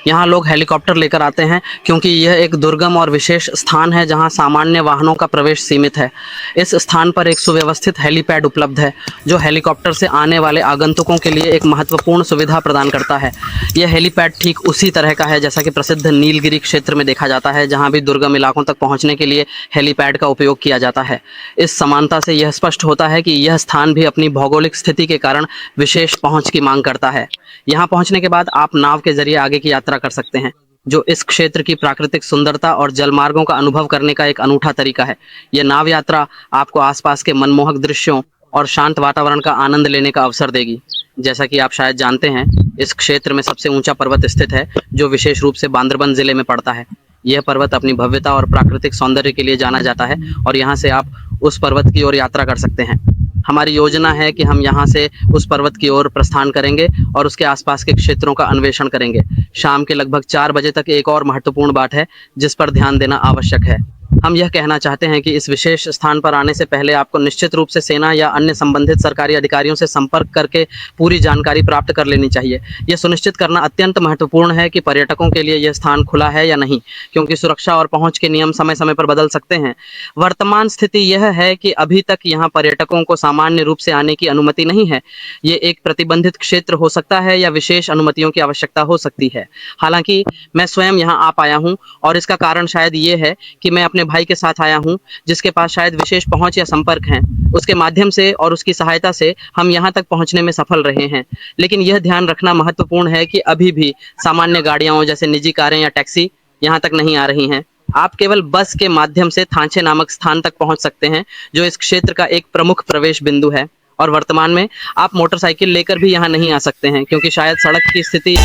यहाँ लोग हेलीकॉप्टर लेकर आते हैं क्योंकि यह एक दुर्गम और विशेष स्थान है जहाँ सामान्य वाहनों का प्रवेश सीमित है। इस स्थान पर एक सुव्यवस्थित हेलीपैड उपलब्ध है जो हेलीकॉप्टर से आने वाले आगंतुकों के लिए एक महत्वपूर्ण सुविधा प्रदान करता है। यह हेलीपैड ठीक उसी तरह का है जैसा कि प्रसिद्ध नीलगिरी क्षेत्र में देखा जाता है, जहाँ भी दुर्गम इलाकों तक पहुँचने के लिए हेलीपैड का उपयोग किया जाता है। इस समानता से यह स्पष्ट होता है कि यह स्थान भी अपनी भौगोलिक स्थिति के कारण विशेष पहुँच की मांग करता है। यहाँ पहुँचने के बाद आप नाव के जरिए आगे की यात्रा कर सकते हैं, जो इस क्षेत्र की प्राकृतिक सुंदरता और जलमार्गों का अनुभव करने का एक अनूठा तरीका है। यह नाव यात्रा आपको आसपास के मनमोहक दृश्यों और शांत वातावरण का आनंद लेने का अवसर देगी। जैसा कि आप शायद जानते हैं, इस क्षेत्र में सबसे ऊंचा पर्वत स्थित है जो विशेष रूप से बांदरबन जिले में पड़ता है। यह पर्वत अपनी भव्यता और प्राकृतिक सौंदर्य के लिए जाना जाता है और यहाँ से आप उस पर्वत की ओर यात्रा कर सकते हैं। हमारी योजना है कि हम यहाँ से उस पर्वत की ओर प्रस्थान करेंगे और उसके आसपास के क्षेत्रों का अन्वेषण करेंगे। शाम के लगभग 4 बजे तक एक और महत्वपूर्ण बात है जिस पर ध्यान देना आवश्यक है। हम यह कहना चाहते हैं कि इस विशेष स्थान पर आने से पहले आपको निश्चित रूप से सेना या अन्य संबंधित सरकारी अधिकारियों से संपर्क करके पूरी जानकारी प्राप्त कर लेनी चाहिए। यह सुनिश्चित करना अत्यंत महत्वपूर्ण है कि पर्यटकों के लिए यह स्थान खुला है या नहीं, क्योंकि सुरक्षा और पहुंच के नियम समय समय पर बदल सकते हैं। वर्तमान स्थिति यह है कि अभी तक यहाँ पर्यटकों को सामान्य रूप से आने की अनुमति नहीं है। ये एक प्रतिबंधित क्षेत्र हो सकता है या विशेष अनुमतियों की आवश्यकता हो सकती है। हालांकि मैं स्वयं यहाँ आ पाया हूँ और इसका कारण शायद ये है कि मैं अपने भाई के साथ आया हूं, जिसके पास शायद विशेष पहुंच या संपर्क हैं। उसके माध्यम से और उसकी सहायता से हम यहां तक पहुंचने में सफल रहे हैं। लेकिन यह ध्यान रखना महत्वपूर्ण है कि अभी भी सामान्य गाड़ियां जैसे निजी कारें या टैक्सी यहां तक नहीं आ रही हैं। आप केवल बस के माध्यम से थांचे नामक स्थान तक पहुंच सकते हैं, जो इस क्षेत्र का एक प्रमुख प्रवेश बिंदु है। और वर्तमान में आप मोटरसाइकिल लेकर भी यहाँ नहीं आ सकते हैं, क्योंकि शायद सड़क की स्थिति